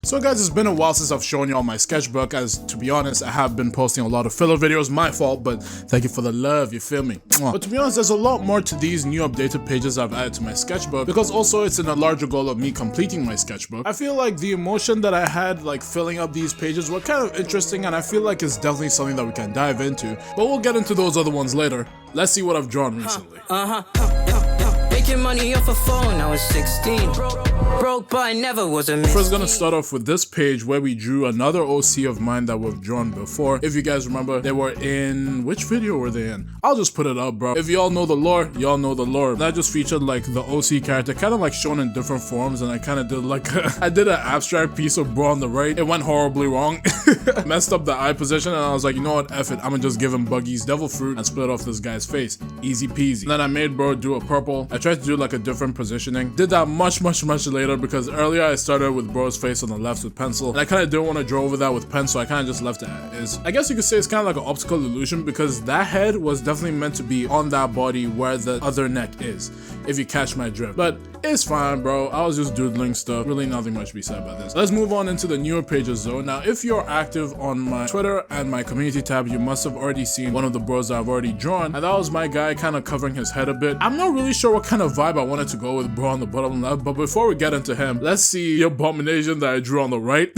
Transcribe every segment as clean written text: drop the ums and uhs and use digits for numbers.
So guys, it's been a while since I've shown y'all my sketchbook, as to be honest, I have been posting a lot of filler videos, my fault, but thank you for the love, you feel me? But to be honest, there's a lot more to these new updated pages I've added to my sketchbook, because also it's in a larger goal of me completing my sketchbook. I feel like the emotion that I had like filling up these pages were kind of interesting, and I feel like it's definitely something that we can dive into, but we'll get into those other ones later. Let's see what I've drawn recently. Making money off a phone, I was 16. Broke, but I never was a misfit. First, gonna start off with this page where we drew another OC of mine that we've drawn before. If you guys remember, they were in... which video were they in? I'll just put it up, bro. If y'all know the lore, y'all know the lore. That just featured like the OC character, kind of like shown in different forms, and I kind of did like I did an abstract piece of bro on the right. It went horribly wrong. Messed up the eye position, and I was like, you know what, F it. I'm gonna just give him Buggy's devil fruit and split off this guy's face. Easy peasy. And then I made bro do a purple. I tried to do like a different positioning. Did that much later, because earlier I started with bro's face on the left with pencil, and I kind of didn't want to draw over that with pen, so I kind of just left it as is. I guess you could say it's kind of like an optical illusion, because that head was definitely meant to be on that body where the other neck is, if you catch my drift. But it's fine, bro. I was just doodling stuff. Really nothing much to be said about this. Let's move on into the newer pages though. Now, if you're active on my Twitter and my community tab, you must have already seen one of the bros that I've already drawn, and that was my guy kind of covering his head a bit. I'm not really sure what kind of vibe I wanted to go with bro on the bottom left, but before we get into him, let's see the abomination that I drew on the right.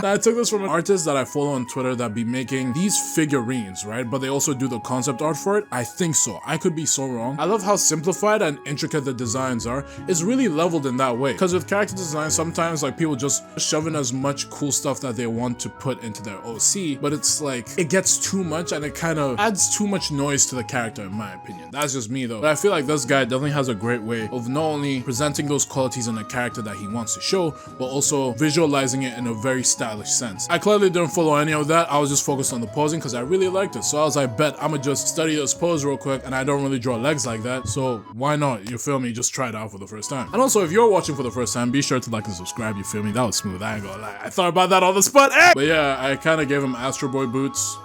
Now, I took this from an artist that I follow on Twitter that be making these figurines, right? But they also do the concept art for it. I think so. I could be so wrong. I love how simplified and intricate the designs are. It's really leveled in that way, because with character design, sometimes like people just shove in as much cool stuff that they want to put into their OC, but it's like it gets too much and it kind of adds too much noise to the character, in my opinion. That's just me though. But I feel like this guy definitely has a great way of not only presenting those qualities in a character that he wants to show, but also visualizing it in a very stylish sense. I clearly didn't follow any of that. I was just focused on the posing because I really liked it. So I was like, bet I'ma just study this pose real quick, and I don't really draw legs like that, so why not? You feel me? Just try it out for the first time. And also, if you're watching for the first time, be sure to like and subscribe, you feel me? That was smooth, I ain't gonna lie. I thought about that on the spot, But yeah, I kind of gave him Astro Boy boots.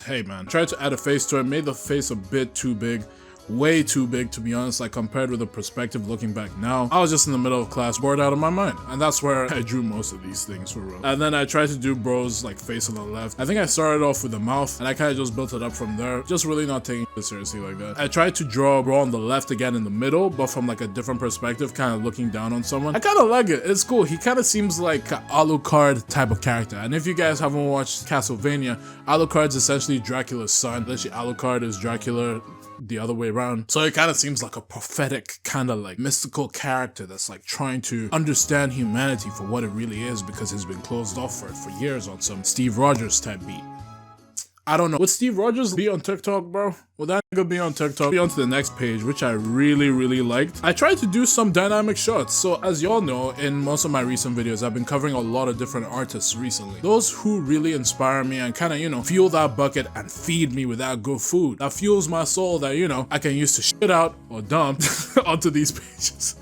Hey man, tried to add a face to it, made the face a bit too big. Way too big, to be honest, like compared with the perspective looking back now. I was just in the middle of class, bored out of my mind, and that's where I drew most of these things for real. And then I tried to do bro's like face on the left. I think I started off with the mouth, and I kind of just built it up from there, just really not taking it seriously like that. I tried to draw bro on the left again in the middle, but from like a different perspective, kind of looking down on someone. I kind of like it. It's cool. He kind of seems like an Alucard type of character, and if you guys haven't watched Castlevania, Alucard's essentially Dracula's son. Literally, Alucard is Dracula the other way around. So it kind of seems like a prophetic kind of like mystical character that's like trying to understand humanity for what it really is, because he's been closed off for it for years on some Steve Rogers type beat. I don't know. Would Steve Rogers be on TikTok, bro? Would that nigga be on TikTok? Be on to the next page, which I really liked. I tried to do some dynamic shots. So as y'all know, in most of my recent videos, I've been covering a lot of different artists recently. Those who really inspire me and kind of, you know, fuel that bucket and feed me with that good food. That fuels my soul that, you know, I can use to shit out or dump onto these pages.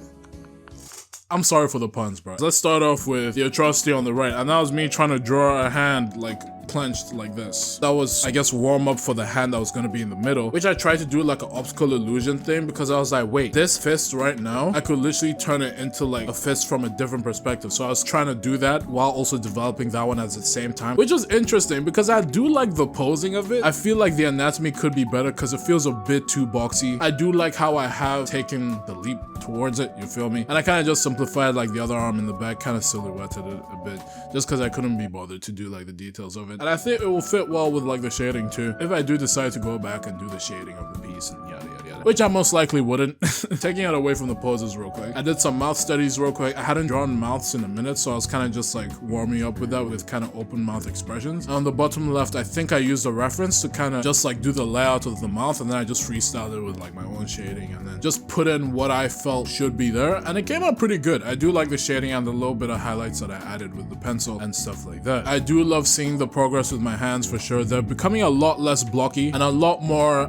I'm sorry for the puns, bro. Let's start off with the atrocity on the right. And that was me trying to draw a hand like clenched like this. That was, I guess, warm up for the hand that was gonna be in the middle, which I tried to do like an optical illusion thing, because I was like, wait, this fist right now, I could literally turn it into like a fist from a different perspective. So I was trying to do that while also developing that one at the same time, which was interesting because I do like the posing of it. I feel like the anatomy could be better because it feels a bit too boxy. I do like how I have taken the leap towards it, you feel me? And I kind of just simplified like the other arm in the back, kind of silhouetted it a bit, just because I couldn't be bothered to do like the details of it. And I think it will fit well with like the shading too, if I do decide to go back and do the shading of the piece and yada yada yada, which I most likely wouldn't. Taking it away from the poses real quick, I did some mouth studies real quick. I hadn't drawn mouths in a minute, so I was kind of just like warming up with that, with kind of open mouth expressions. On the bottom left, I think I used a reference to kind of just like do the layout of the mouth, and then I just freestyled it with like my own shading, and then just put in what I felt should be there, and it came out pretty good. I do like the shading and the little bit of highlights that I added with the pencil and stuff like that. I do love seeing the progress with my hands for sure. They're becoming a lot less blocky and a lot more,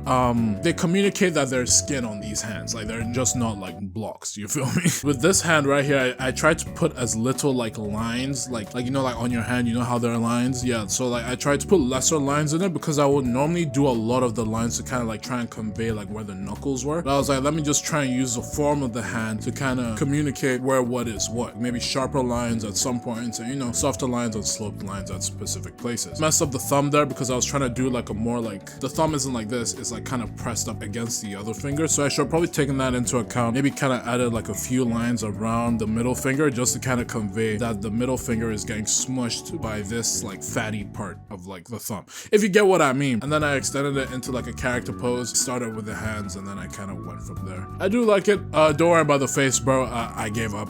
they communicate that they're there's skin on these hands. Like they're just not like blocks, you feel me? With this hand right here, I tried to put as little like lines, like you know, like on your hand, you know how there are lines? Yeah, so like I tried to put lesser lines in it because I would normally do a lot of the lines to kind of like try and convey like where the knuckles were. But I was like, let me just try and use the form of the hand to kind of communicate where what is what. Maybe sharper lines at some points and, you know, softer lines and sloped lines at specific places. Messed up the thumb there because I was trying to do like a more like, the thumb isn't like this, it's like kind of pressed up against the other finger. So I should have probably taken that into account. Maybe kind of added like a few lines around the middle finger just to kind of convey that the middle finger is getting smushed by this like fatty part of like the thumb, if you get what I mean. And then I extended it into like a character pose, started with the hands, and then I kind of went from there. I do like it. Don't worry about the face, bro. I gave up.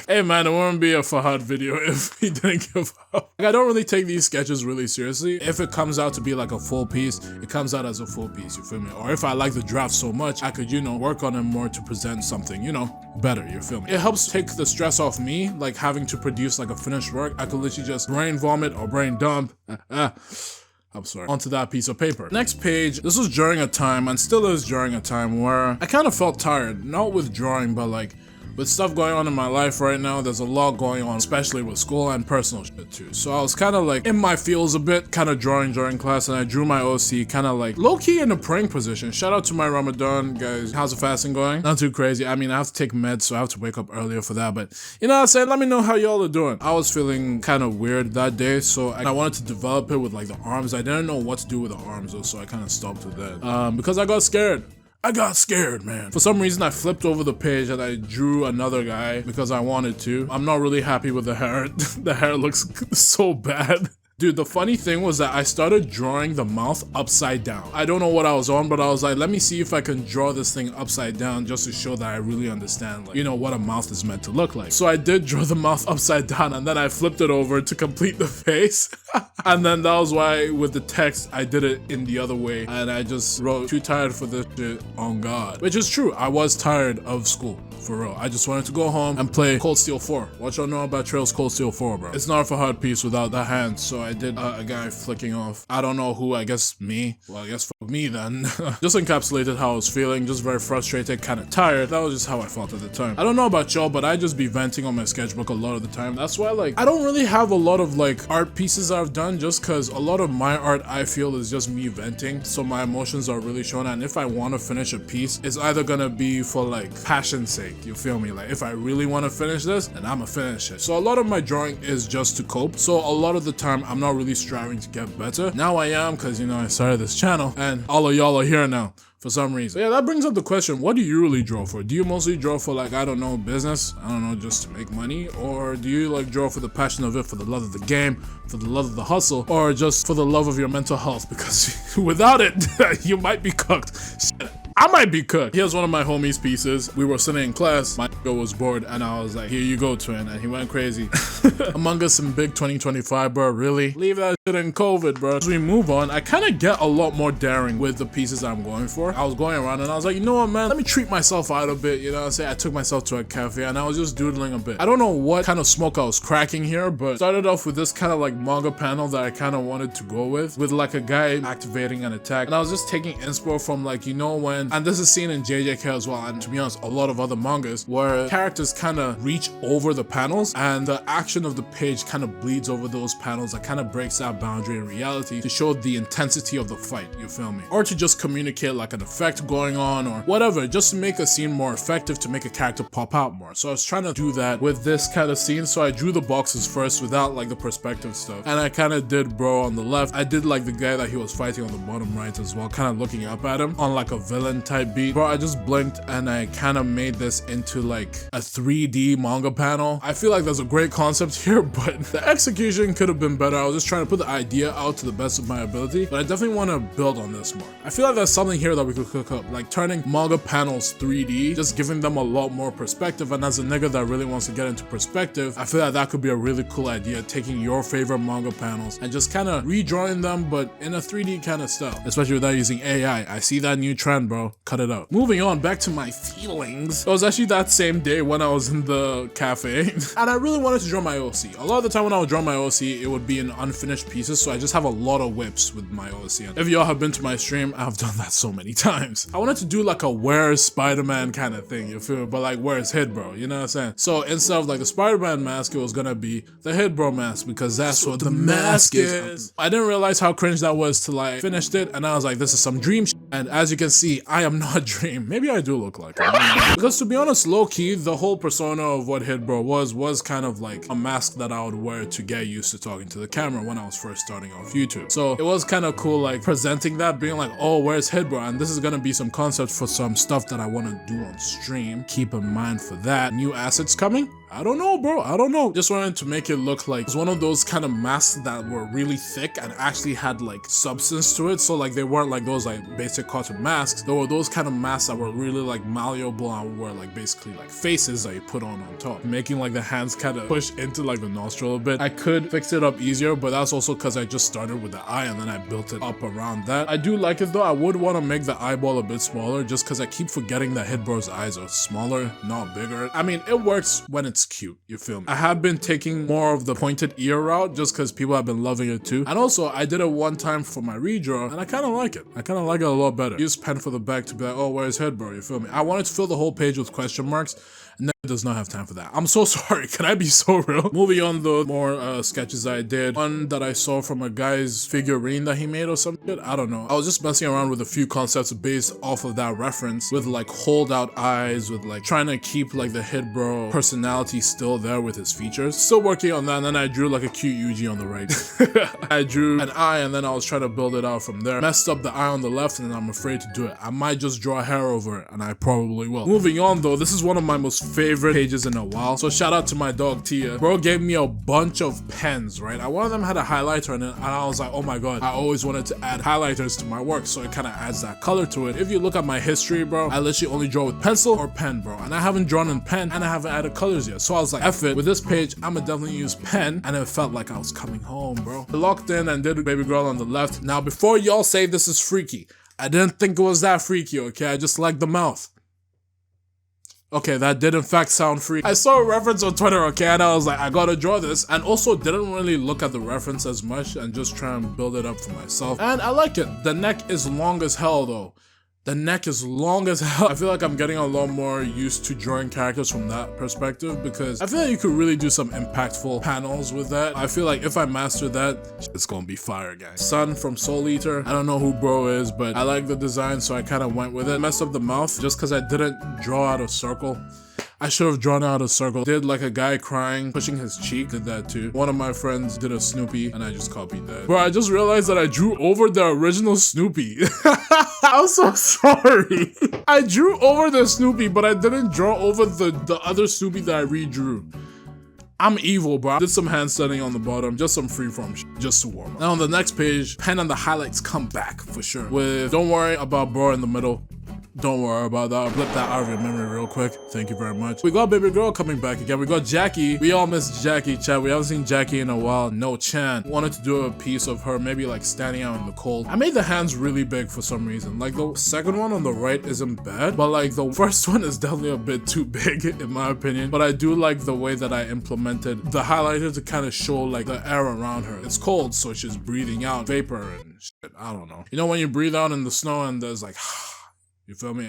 Hey man, it wouldn't be a Fahad video if he didn't give up. Like, I don't really take these sketches really seriously. If it comes out to be like a full piece, it comes out as a full piece, you feel me? Or if I like the draft so much, I could, you know, work on it more to present something, you know, better, you feel me? It helps take the stress off me, like having to produce like a finished work. I could literally just brain vomit or brain dump. I'm sorry, onto that piece of paper. Next page, this was during a time, and still is during a time, where I kind of felt tired, not with drawing, but like with stuff going on in my life right now. There's a lot going on, especially with school and personal shit too. So I was kind of like in my feels a bit, kind of drawing during class, and I drew my OC kind of like low-key in a praying position. Shout out to my Ramadan guys. How's the fasting going? Not too crazy. I mean, I have to take meds, so I have to wake up earlier for that, but you know what I'm saying? Let me know how y'all are doing. I was feeling kind of weird that day, so I wanted to develop it with like the arms. I didn't know what to do with the arms though, so I kind of stopped with that because I got scared. I got scared, man. For some reason, I flipped over the page and I drew another guy because I wanted to. I'm not really happy with the hair. The hair looks so bad. Dude, the funny thing was that I started drawing the mouth upside down. I don't know what I was on, but I was like, let me see if I can draw this thing upside down just to show that I really understand, like, you know, what a mouth is meant to look like. So I did draw the mouth upside down, and then I flipped it over to complete the face. And then that was why with the text, I did it in the other way. And I just wrote, too tired for this shit, on God. Which is true. I was tired of school. For real. I just wanted to go home and play Cold Steel 4. What y'all know about Trails Cold Steel 4, bro? It's not a hard piece without the hands, so I did a guy flicking off. I don't know who, I guess me. Well, I guess fuck me then. Just encapsulated how I was feeling, just very frustrated, kind of tired. That was just how I felt at the time. I don't know about y'all, but I just be venting on my sketchbook a lot of the time. That's why, like, I don't really have a lot of, like, art pieces I've done just because a lot of my art, I feel, is just me venting. So my emotions are really shown, and if I want to finish a piece, it's either gonna be for, like, passion's sake. You feel me? Like, if I really want to finish this, then I'ma finish it. So a lot of my drawing is just to cope. So a lot of the time, I'm not really striving to get better. Now I am, because, you know, I started this channel, and all of y'all are here now for some reason. So yeah, that brings up the question, what do you really draw for? Do you mostly draw for, like, I don't know, business? I don't know, just to make money? Or do you, like, draw for the passion of it, for the love of the game, for the love of the hustle, or just for the love of your mental health? Because without it, you might be cooked. Shit. I might be cooked. Here's one of my homies' pieces. We were sitting in class. My nigga was bored, and I was like, here you go, twin. And he went crazy. Among Us in big 2025, bro. Really? Leave that shit in COVID, bro. As we move on, I kind of get a lot more daring with the pieces I'm going for. I was going around, and I was like, you know what, man? Let me treat myself out a bit, you know what I'm saying? I took myself to a cafe, and I was just doodling a bit. I don't know what kind of smoke I was cracking here, but started off with this kind of like manga panel that I kind of wanted to go with like a guy activating an attack. And I was just taking inspo from, like, you know, when, and this is seen in JJK as well, and to be honest, a lot of other mangas, where characters kind of reach over the panels and the action of the page kind of bleeds over those panels. That kind of breaks that boundary in reality to show the intensity of the fight, you feel me? Or to just communicate like an effect going on or whatever, just to make a scene more effective, to make a character pop out more. So I was trying to do that with this kind of scene, so I drew the boxes first without like the perspective stuff. And I kind of did bro on the left. I did like the guy that he was fighting on the bottom right as well, kind of looking up at him on like a villain type beat. Bro, I just blinked and I kind of made this into like a 3D manga panel. I feel like there's a great concept here, but the execution could have been better. I was just trying to put the idea out to the best of my ability, but I definitely want to build on this more. I feel like there's something here that we could cook up, like turning manga panels 3D, just giving them a lot more perspective. And as a nigga that really wants to get into perspective, I feel like that could be a really cool idea, taking your favorite manga panels and just kind of redrawing them, but in a 3D kind of style, especially without using AI. I see that new trend, bro. Cut it out. Moving on, back to my feelings. It was actually that same day when I was in the cafe, and I really wanted to draw my OC. A lot of the time when I would draw my OC, it would be an unfinished piece pieces, so I just have a lot of whips with my OCN. If y'all have been to my stream, I've done that so many times. I wanted to do like a where's Spider-Man kind of thing, you feel me? But like where's Hid Bro, you know what I'm saying? So instead of like the Spider-Man mask, it was gonna be the Hid Bro mask, because that's what the mask is. I didn't realize how cringe that was till I finished it, and I was like, this is some dream shit. And as you can see, I am not Dream. Maybe I do look like him. Because to be honest, low-key, the whole persona of what Hid Bro was kind of like a mask that I would wear to get used to talking to the camera when I was first starting off YouTube. So it was kind of cool, like presenting that, being like, oh, where's Hid Bro? And this is gonna be some concept for some stuff that I want to do on stream. Keep in mind for that. New assets coming? I don't know, bro. I don't know. Just wanted to make it look like it's one of those kind of masks that were really thick and actually had like substance to it. So like they weren't like those like basic cotton masks. There were those kind of masks that were really like malleable and were like basically like faces that you put on top, making like the hands kind of push into like the nostril a bit. I could fix it up easier, but that's also because I just started with the eye and then I built it up around that. I do like it though. I would want to make the eyeball a bit smaller just because I keep forgetting that Hid Bro's eyes are smaller, not bigger. I mean, it works when it's cute, you feel me? I have been taking more of the pointed ear route just because people have been loving it too. And also, I did it one time for my redraw and I kind of like it. I kind of like it a lot better. Use pen for the back to be like, oh, where's Hid Bro? You feel me? I wanted to fill the whole page with question marks. And that does not have time for that. I'm so sorry. Can I be so real? Moving on though, more sketches I did. One that I saw from a guy's figurine that he made or something. I don't know. I was just messing around with a few concepts based off of that reference, with like hold out eyes, with like trying to keep like the Hid Bro personality still there with his features. Still working on that, and then I drew like a cute Yuji on the right. I drew an eye and then I was trying to build it out from there. Messed up the eye on the left and I'm afraid to do it. I might just draw hair over it, and I probably will. Moving on though, this is one of my most favorite pages in a while. So shout out to my dog Tia. Bro gave me a bunch of pens, right? One of them had a highlighter in it, and I was like, oh my god, I always wanted to add highlighters to my work, so it kind of adds that color to it. If you look at my history, bro, I literally only draw with pencil or pen, bro, and I haven't drawn in pen and I haven't added colors yet. So I was like, F it, with this page I'ma definitely use pen, and it felt like I was coming home, bro. I locked in and did baby girl on the left. Now before y'all say this is freaky, I didn't think it was that freaky, okay? I just like the mouth. Okay, that did in fact sound free. I saw a reference on Twitter, okay, and I was like, I gotta draw this, and also didn't really look at the reference as much and just try and build it up for myself. And I like it. The neck is long as hell though. The neck is long as hell. I feel like I'm getting a lot more used to drawing characters from that perspective, because I feel like you could really do some impactful panels with that. I feel like if I master that, it's gonna be fire, guys. Sun from Soul Eater. I don't know who bro is, but I like the design, so I kind of went with it. Messed up the mouth just because I didn't draw out a circle. I should have drawn out a circle. Did like a guy crying, pushing his cheek, did that too. One of my friends did a Snoopy and I just copied that. Bro, I just realized that I drew over the original Snoopy. I'm so sorry. I drew over the Snoopy, but I didn't draw over the other Snoopy that I redrew. I'm evil, bro. I did some handstanding on the bottom, just some freeform just to warm up. Now on the next page, pen and the highlights come back for sure. With don't worry about bro in the middle. Don't worry about that. I'll blip that out of your memory real quick. Thank you very much. We got baby girl coming back again. We got Jackie. We all miss Jackie, chat. We haven't seen Jackie in a while. No Chan. Wanted to do a piece of her maybe like standing out in the cold. I made the hands really big for some reason. Like the second one on the right isn't bad, but like the first one is definitely a bit too big in my opinion. But I do like the way that I implemented the highlighter to kind of show like the air around her. It's cold, so she's breathing out vapor and shit. I don't know. You know when you breathe out in the snow and there's like you feel me?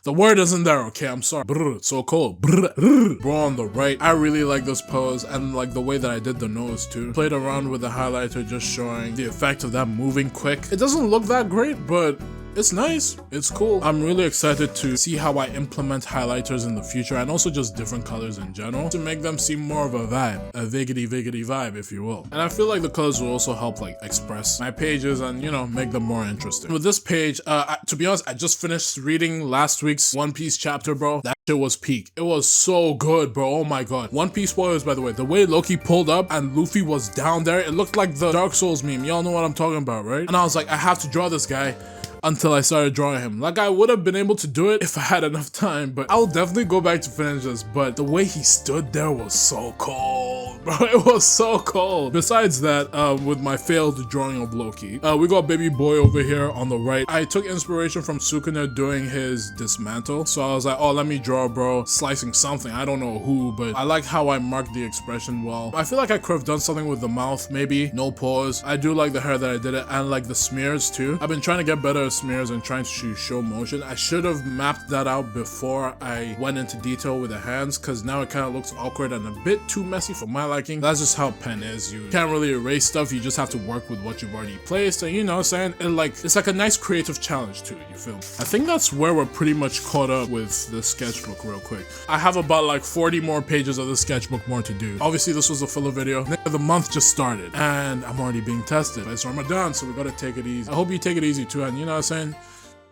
The word isn't there, okay? I'm sorry. Brr, it's so cold. Brr, brr. Bro on the right. I really like this pose and like the way that I did the nose too. Played around with the highlighter, just showing the effect of that moving quick. It doesn't look that great, but it's nice. It's cool. I'm really excited to see how I implement highlighters in the future, and also just different colors in general to make them seem more of a vibe, a viggity vibe, if you will. And I feel like the colors will also help like express my pages and, you know, make them more interesting. With this page, to be honest, I just finished reading last week's One Piece chapter, bro. That shit was peak. It was so good, bro. Oh my god. One Piece spoilers, by the way. The way Loki pulled up and Luffy was down there, it looked like the Dark Souls meme. Y'all know what I'm talking about, right? And I was like, I have to draw this guy. Until I started drawing him. Like, I would have been able to do it if I had enough time, but I'll definitely go back to finish this. But the way he stood there was so cold. cold, bro. It was so cold. Besides that, with my failed drawing of Loki, we got baby boy over here on the right. I took inspiration from Sukuna doing his dismantle, so I was like, oh, let me draw bro slicing something. I don't know who, but I like how I marked the expression well. I feel like I could have done something with the mouth, maybe. No pause. I do like the hair that I did it, and like the smears too. I've been trying to get better at smears and trying to show motion. I should have mapped that out before I went into detail with the hands, because now it kind of looks awkward and a bit too messy for my liking. That's just how pen is. You can't really erase stuff. You just have to work with what you've already placed, and you know what I'm saying? It's like a nice creative challenge too, you feel me? I think that's where we're pretty much caught up with the sketchbook real quick. I have about like 40 more pages of the sketchbook more to do. Obviously this was a filler video. The month just started and I'm already being tested. It's Ramadan, so we gotta take it easy. I hope you take it easy too, and you know what I'm saying?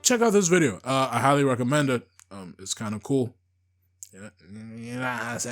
Check out this video. I highly recommend it. It's kind of cool. You know what I'm saying?